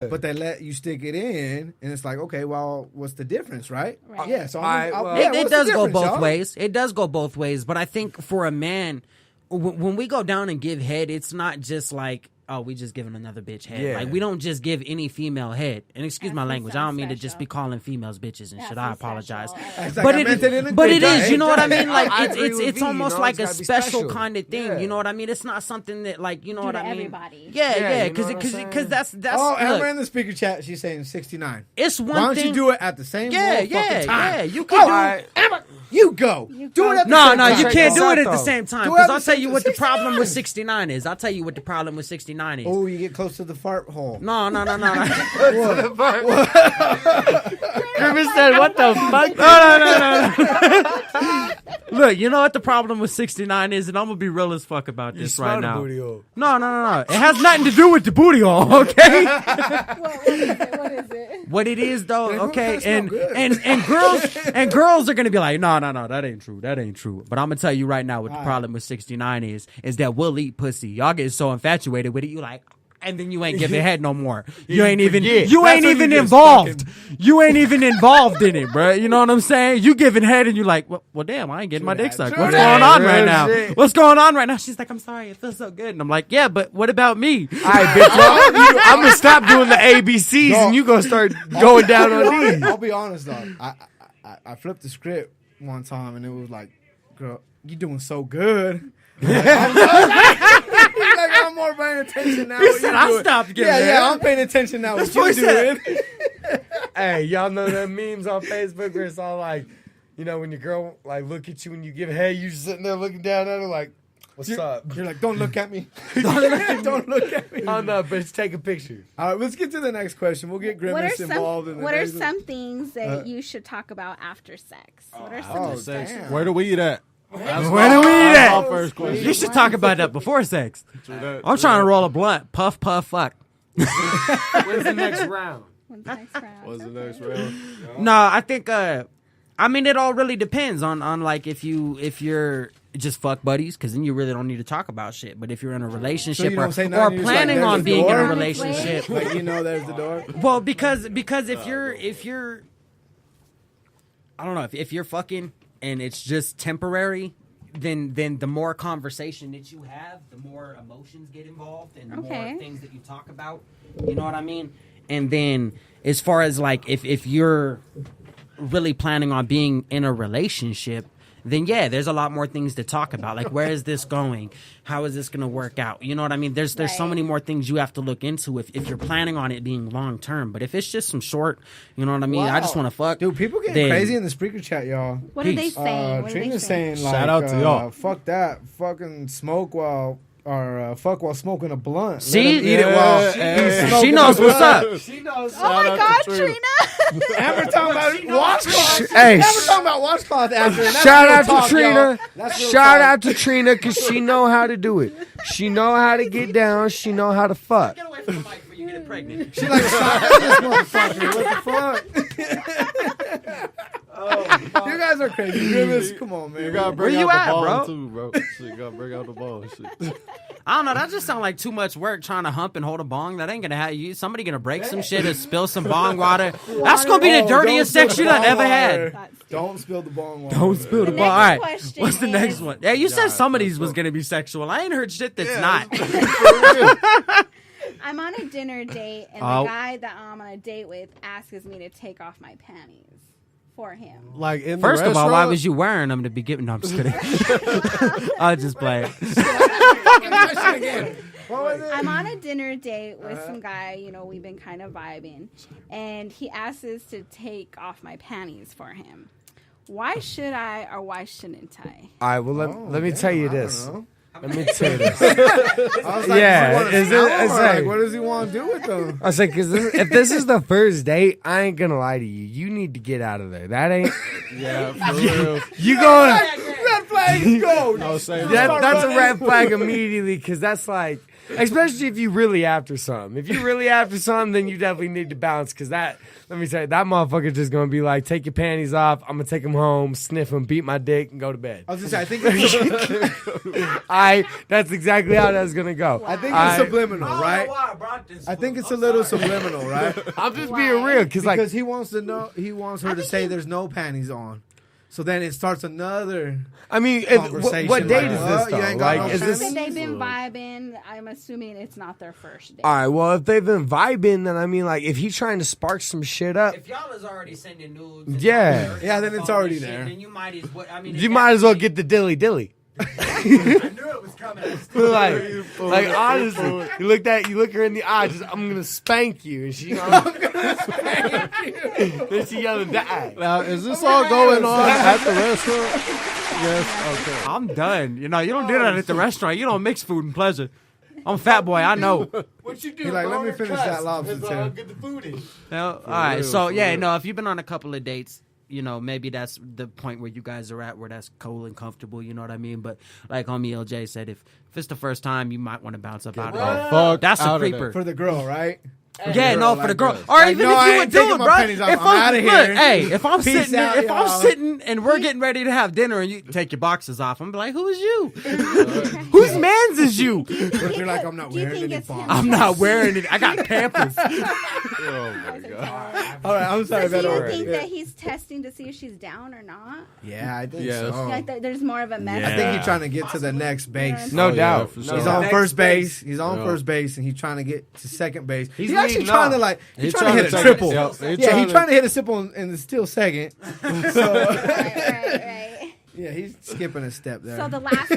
but they let you stick it in, and it's like, okay, well, what's the difference, right? Right. Yeah, so it does go both ways. It does go both ways, but I think for a man, when we go down and give head, it's not just like, oh, we just giving another bitch head. Yeah. Like, we don't just give any female head. And excuse my language, I don't mean to just special. be calling females bitches and shit. I apologize. But it is, you know what I mean? Like, I agree with it's V, almost you know, like it's a gotta be special special. kind of thing. Yeah. You know what I mean? It's not something that, like, you know what I mean? Everybody. Yeah, you know what I'm saying? because that's Oh, look, Amber in the speaker chat, she's saying 69. it's one Why don't thing. you do it at the same fucking time? Yeah. You can do Amber, you go. Do it at the No, same time. you can't do it at though. the same time. Do it Because at I'll the tell same- you what the problem 69. with 69 is. I'll tell you what the problem with 69 is. Oh, you get close to the fart hole. No. Grimace said, "What the fuck?" No. Look, you know what the problem with 69 is, and I'm gonna be real as fuck about this right now. No. It has nothing to do with the booty hole, okay? What is it? What it is though, okay? That's not good. And girls are gonna be like, no, that ain't true. But I'm gonna tell you right now what the problem with 69 is that we'll eat pussy. Y'all get so infatuated with it, you like, and then you ain't giving head no more. You ain't even involved. You ain't even involved in it, bro. You know what I'm saying? You giving head and you like, well, damn, I ain't getting my dick sucked. What's going on right now? What's going on right now? She's like, I'm sorry, it feels so good. And I'm like, yeah, but what about me? All right, bitch. Well, I'm gonna stop doing the ABCs and you gonna start going down on these. I'll be honest though. I flipped the script one time and it was like, girl, you doing so good. He's like, I'm more paying attention now. He said, I stopped giving head. Yeah, I'm paying attention now. What you doing? Hey, y'all know the memes on Facebook where it's all like, you know, when your girl like look at you when you give head, you just sitting there looking down at her like, what's up? You're like, don't look at me. Don't look at me. Oh no, bitch, take a picture. All right, let's get to the next question. We'll get Grimmace involved in the What are next one. some things that you should talk about after sex? What are some of the damn. Where do we eat at? Where do we eat That's my at? first question. You should talk about that before sex. I'm trying to roll a blunt. Puff, fuck. When's the next round? When's the next round? What's the next round? No, I think I mean it all really depends on like if you're just fuck buddies, because then you really don't need to talk about shit. But if you're in a relationship you don't say or nothing, you're just planning like, on there's the being in a door? relationship, Like, you know, there's the door. well, because if you're I don't know, if you're fucking and it's just temporary, then the more conversation that you have, the more emotions get involved and the more things that you talk about. You know what I mean? And then as far as like if you're really planning on being in a relationship, then yeah, there's a lot more things to talk about. Like, where is this going? How is this going to work out? You know what I mean? There's so many more things you have to look into if you're planning on it being long term. But if it's just some short, you know what I mean? I just want to fuck. Dude, people getting crazy in the speaker chat, y'all. What are they saying? What are they Trina's saying? saying like, Shout out to y'all. Fuck that. Fucking smoke while... Or fuck while smoking a blunt. See? Let him eat it while he's smoking She knows a what's blunt. up. She knows. Oh my God, Trina! Amber talking about washcloth. Hey, Amber talking about washcloth after. And that's shout real out talk, to Trina. y'all. That's real Shout talk. out to Trina because she know how to do it. She know how to get down. She know how to fuck. Get away from the mic before you get pregnant. She like, stop this motherfucker. What the fuck? You guys are crazy. Grimace, come on, man. You gotta bring Where you out at, the ball bro? too, bro. Shit, you gotta bring out the ball and shit. I don't know. That just sounds like too much work trying to hump and hold a bong. That ain't gonna have you. Somebody gonna break some shit or spill some bong water. That's gonna be the dirtiest sex you done ever had. Don't spill the bong water. Don't spill the The bong. All next right. question What's the next is- one? Yeah, you said some of these was gonna be sexual. I ain't heard shit that's not. I'm on a dinner date, and Oh. the guy that I'm on a date with asks me to take off my panties for him. Like in First the of all, why restaurant? was you wearing them to be giving? No, I'm just kidding. I'll just play. I'm on a dinner date with some guy, you know, we've been kind of vibing, and he asks us to take off my panties for him. Why should I or why shouldn't I? All right, well, let me tell you this. Let me tell you this. I was like, Yeah, is is it- it's like- what does he want to do with them? I was like, because if this is the first date, I ain't gonna lie to you. You need to get out of there. That ain't. Yeah, for real. You going. Red flags go. I was saying That's a red flag immediately because that's like, Especially if you really after something. If you really after something, then you definitely need to bounce. Because that, let me say, that motherfucker just gonna be like, take your panties off. I'm gonna take them home, sniff them, beat my dick, and go to bed. I was just saying, I think That's exactly how that's gonna go. I think it's subliminal, right? I think it's a little subliminal, right? I'm just being real, Because like, he wants to know, he wants her to say there's no panties on. So then it starts another. I mean, conversation. what date Like, is this you though? ain't got Like, no is this? But they've been vibing. I'm assuming it's not their first date. All right. Well, if they've been vibing, then I mean, like, if he's trying to spark some shit up, If y'all is already sending nudes, and Yeah. all Yeah, then it's already shit, there. Then you might as well. I mean, you might as well get the dilly dilly. I knew it was coming. like honestly, you look her in the eye. Just, I'm gonna spank you, and she. I'm gonna spank you. Then she yelling, die. Now, is this all going on at the restaurant? Yes. Okay. I'm done. You know, you don't do that at the restaurant. You don't mix food and pleasure. I'm a fat boy. I know. What you do? He like, let me finish that lobster tail. Get the food in. All right. real, So for yeah, real. no. If you've been on a couple of dates, you know, maybe that's the point where you guys are at, where that's cool and comfortable. You know what I mean? But like homie LJ said, if it's the first time, you might want to bounce up out of there. Fuck That's a out of creeper. there. For the girl, right? Yeah, no, for the girl, or Like, even no, if I you would ain't do taking it, my bro. panties off. If I'm outta look, here. hey, if I'm Peace sitting, out, if I'm y'all. sitting and we're getting ready to have dinner, and you take your boxes off, I'm like, who is you? Whose man's is you? But you're like, I'm not Do you wearing think any it's him? box. I'm not wearing it. I got Pampers. Oh my god. All right, I'm sorry. So do you Beto. think Yeah. that he's testing to see if she's down or not? Yeah, I think Yes. so. Like there's more of a message. I think he's trying to get to the next base. No Oh, yeah, doubt. for No sure. He's doubt. on Next first base. base. He's on Yeah. first base, and he's trying to get to second base. He's He's actually leading trying to off. like. He's He's trying to hit a trying to triple. take it. Yep. He's Yeah, trying he's to- trying to hit a triple and still second. So right. yeah, he's skipping a step there. So the last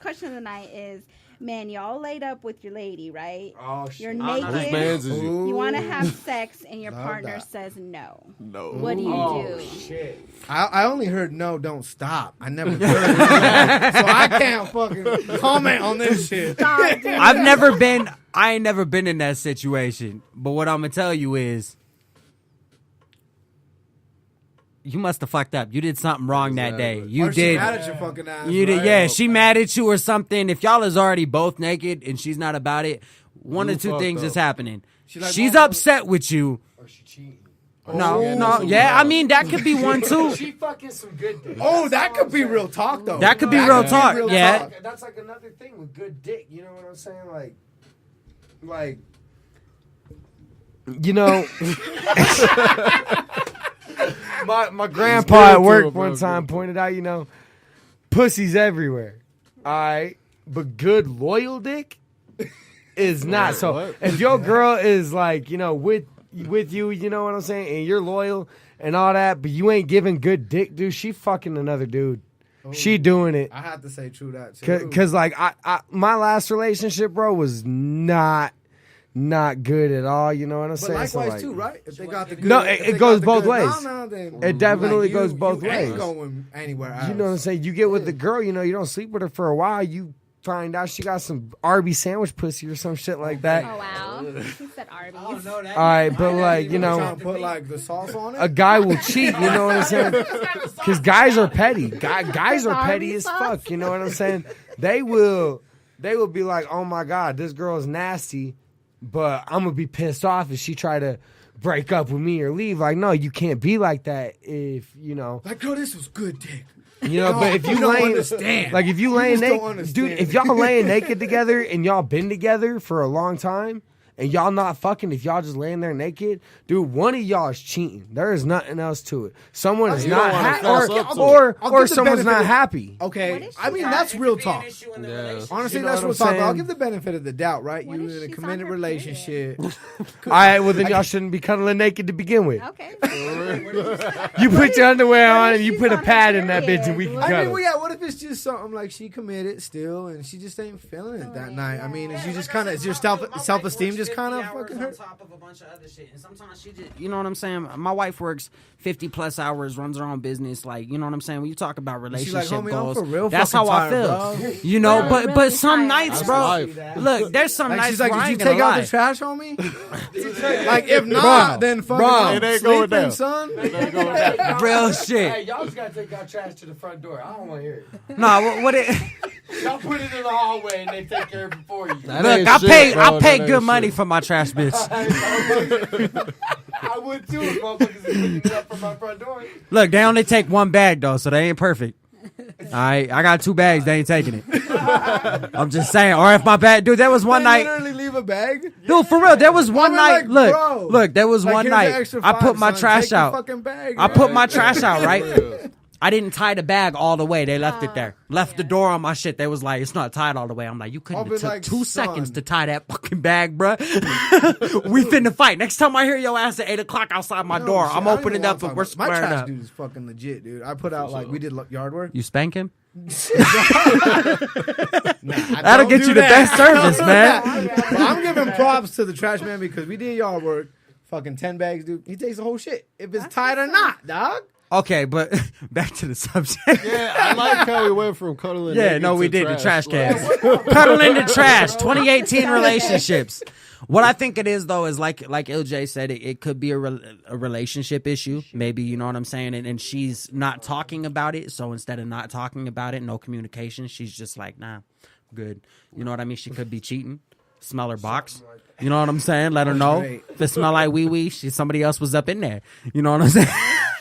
question of the night is, man, y'all laid up with your lady, right? Oh, You're shit. Whose naked. man's is you? You want to have sex, and your Love partner that. says no. No. What do you Oh, do? shit. I only heard no, don't stop. I never heard no, so I can't fucking comment on this shit. Stop, dude. I ain't never been in that situation. But what I'm gonna tell you is, you must have fucked up. You did something wrong that day. You Or she did. mad at your fucking ass. You did. right? Yeah, she mad at you or something. If y'all is already both naked and she's not about it, one You or two fucked things up. is happening. She like, She's "Motherfucker." upset with you. Or she cheating. No. Yeah, I mean that could be one too. She fucking some good dick. Oh, that could be real talk though. That could be real talk. real Yeah. talk. That's like another thing with good dick. You know what I'm saying? Like, you know, my grandpa at work one time pointed out, you know, pussy's everywhere. All right, but good loyal dick is not. So What? if your girl is like, you know, with you, you know what I'm saying, and you're loyal and all that, but you ain't giving good dick, dude, she fucking another dude. She doing it. I have to say true that too. Cause like I my last relationship, bro, was not good at all. You know what I'm But saying? So, likewise like, too, right? If they got the good, No, if it they got goes the both good ways. nana, then It definitely like, goes you both ain't ways. going anywhere else. You know what I'm saying? You get with the girl, you know, you don't sleep with her for a while. You find out she got some Arby's sandwich pussy or some shit like that. Oh wow, he said Arby's. All right, but like, you know, trying to put like the sauce on it. a guy will cheat. You know what I'm saying? Because guys are petty. Guys are petty as fuck. You know what I'm saying? They will be like, oh my god, this girl is nasty, but I'm gonna be pissed off if she try to break up with me or leave. Like, no, you can't be like that. If you know, Like, girl, this was good dick. you know. No, But if you don't laying, understand. like if you You laying just don't naked, understand. dude, if y'all laying naked together and y'all been together for a long time. And y'all not fucking, if y'all just laying there naked, dude, one of y'all is cheating. There is nothing else to it. Someone is You not don't wanna happy, fess up to or I'll give the someone's benefit not of- happy. What Okay, is I she mean got? that's real talk. Yeah. Honestly, You know that's what real I'm talk. But I'll saying? give the benefit of the doubt, right? What You if in a she's on committed her relationship. All right, well then y'all shouldn't be cuddling naked to begin with. Okay. You put your underwear What on if and you she's put a on her pad in that period? bitch and we can What- I mean, cuddle. well, yeah. What if it's just something like she committed still, and she just ain't feeling it that night? I mean, is you just kind of, is your self esteem just kind of fucking on hurt? top of a bunch of other shit, and sometimes she just, you know what I'm saying. My wife works 50 plus hours, runs her own business, like, you know what I'm saying. When you talk about She's relationship like, homie, I'm goals, for real that's fucking how I tired, feel. bro. You know, Really, but really some tired. nights, That's bro. life. Look, there's some Like nights she's like, where I did you ain't gonna take out lie. the trash on me? Like, if not, then fucking It ain't going sleeping, down. son. Real shit. Hey, y'all just gotta take our trash to the front door. I don't want to hear it. Nah, what it? Y'all put it in the hallway and they take care of it for you. Look, I pay good money for my trash, bitch. I would too if motherfuckers is picking it up from my front door. Look, they only take one bag though, so they ain't perfect. I got 2 bags. They ain't taking it. I'm just saying. Or if my bag, dude, there was one night. Literally leave a bag. Dude, for real, there was one night. like, bro, look, there was one here's night. the extra I put $5, my son. trash Take your out. fucking bag, I bro. put my trash out, right? I didn't tie the bag all the way. They left it there. Left the door on my shit. They was like, it's not tied all the way. I'm like, you couldn't have took like, 2 son. seconds to tie that fucking bag, bruh. We finna fight. Next time I hear your ass at 8 o'clock outside my door, shit, I'm I don't opening even up wanna and we're talk about- My squaring trash up. dude is fucking legit, dude. I put out like we did yard work. You spank him? Nah, That'll get you the best service, man. But I'm giving props to the trash man because we did yard work. Fucking 10 bags, dude. He takes the whole shit if it's tied or not, dog. Okay, but back to the subject. Yeah, I like how we went from cuddling. Yeah, naked no, we to did the trash Like, cans. Cuddling the trash. 2018 relationships. What I think it is though is like LJ said, it could be a relationship issue. Maybe, you know what I'm saying, and she's not talking about it. So instead of not talking about it, no communication, she's just like, nah, good. You know what I mean? She could be cheating. Smell her box. You know what I'm saying? Let her know. Right. If it smell like wee wee, somebody else was up in there. You know what I'm saying?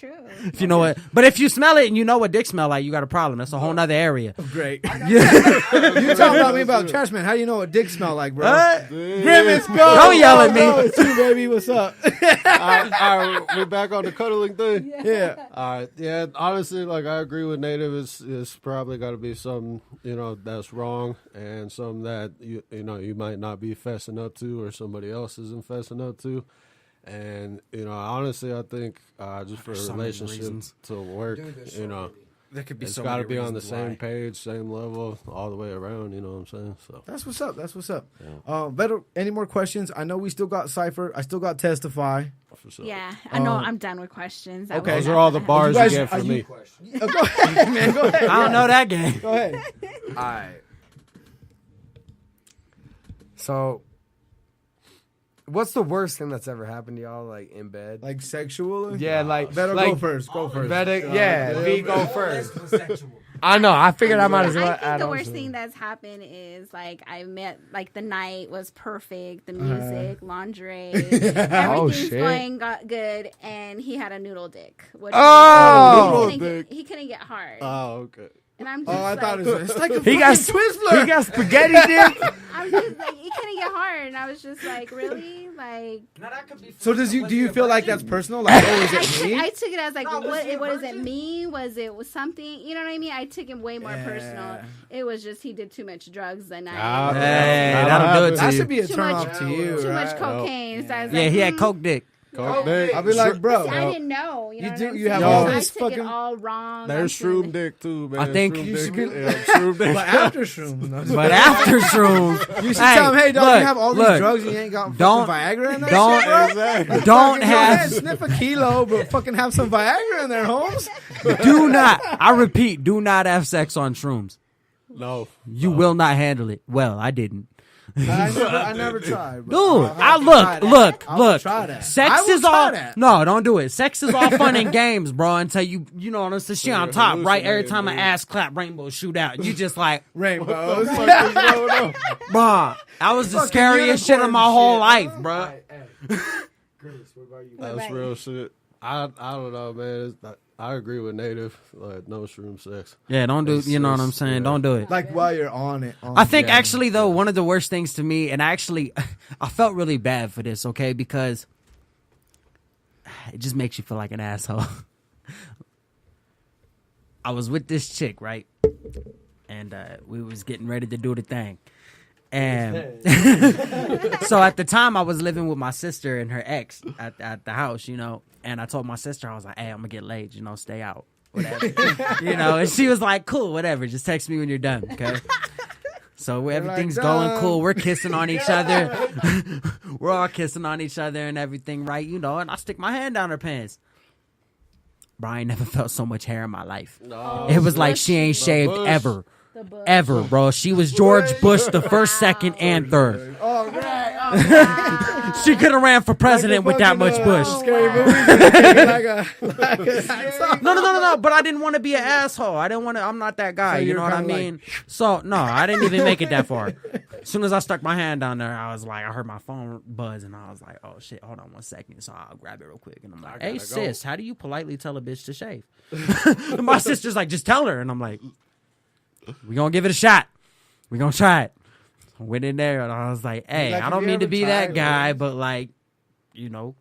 True. If you know what, but if you smell it and you know what dick smell like, you got a problem. That's a whole nother area. Great. You talking about me about trash man? How you know what dick smell like, bro? Grimmace, go. Don't yell at me. Go, it's you, baby. What's up? all right, we back on the cuddling thing. Yeah. All right, yeah. Honestly, like I agree with Native. It's probably got to be something that's wrong, and something that you might not be fessing up to, or somebody else isn't fessing up to. And honestly, I think just for a relationship to work, There could be it's so got to many be on the reasons same why. page, same level, all the way around. You know what I'm saying? So That's what's up. Better. Any more questions? I know we still got Cypher. I still got Testify. for sure. Yeah, I know. I'm done with questions. That okay. was Those are all the not bars guys- you get are from you- me. Go ahead, man. Go ahead. I don't know that game. Go ahead. All right. So, what's the worst thing that's ever happened to y'all, like in bed? Like sexual? Yeah, like Better like, go first. Go first. Better, yeah. V go first. I know. I figured I might as well I add think the on worst to it. thing that's happened is like I met like the night was perfect, the music, lingerie, everything's shit. going good, and he had a noodle dick. Which Oh! he couldn't get hard, Oh, okay. and I'm Oh, just I like, thought it was. It's like a He got fucking Twizzler. He got spaghetti dick. I'm just like he couldn't get hard, and I was just like, really, like. So do you feel like that's personal? Like, oh, is it me? I took it as like, what does it mean? Was it something? You know what I mean? I took it way more personal. It was just he did too much drugs the night. Hey, that'll do it to That you. should be a Too turn much- off to you. Too much right? cocaine. So I was Yeah, like, he had coke dick. Coke dick. I'll be like, bro. I didn't know. You know You what do- I'm you have saying? all I this took fucking- it all wrong. There's I'm feeling- shroom dick too, man. I think Shroom you should dick. be- Yeah, shroom dick. But after shrooms, no. But after shrooms, You should tell him, hey, dog, look, you have all look, these drugs and you ain't got don't- fucking Viagra in there? don't Go ahead, have sniff a kilo, but fucking have some Viagra in there, Holmes. do not. I repeat, do not have sex on shrooms. No. You will not handle it. Well, I didn't. I never tried, bro. Dude, I look. Try that. Sex I will is try all that. no, don't do it. Sex is all fun and games, bro. Until you know what I'm saying. She on top, right? Every time an ass clap, rainbows shoot out. You just like, Rainbows. bruh. That was the scariest shit of my whole life, bruh. That's real shit. I don't know, man. It's not, I agree with Native. Like, no shroom sex. Yeah, don't do. You know what I'm It's- saying. yeah. Don't do it. Like while you're on it. I think actually though, one of the worst things to me, and actually, I felt really bad for this, okay, because it just makes you feel like an asshole. I was with this chick, right, and we was getting ready to do the thing, and so at the time I was living with my sister and her ex at the house, you know, and I told my sister, I was like, hey, I'm gonna get laid, you know, stay out. Whatever. You know, and she was like, cool, whatever, just text me when you're done, okay? So everything's going cool. We're kissing on each other. We're all kissing on each other and everything, right? You know, and I stick my hand down her pants. Brian never felt so much hair in my life. No. It was like she ain't shaved Bush. ever. The bush. Ever, bro. She was George Bush the first, second, and third. All right. She could have ran for president with that much bush. Scary movie. No. But I didn't want to be an asshole. I didn't want to. I'm not that guy. So you you're know what I kinda mean? So no, I didn't even make it that far. As soon as I stuck my hand down there, I was like, I heard my phone buzz, and I was like, oh shit, hold on 1 second. So I'll grab it real quick, and I'm like, hey sis, how do you politely tell a bitch to shave? And my sister's like, just tell her, and I'm like, we gonna give it a shot. We gonna try it. I went in there and I was like, hey, Like, I have don't you mean to ever be that tried guy, it? but like, you know,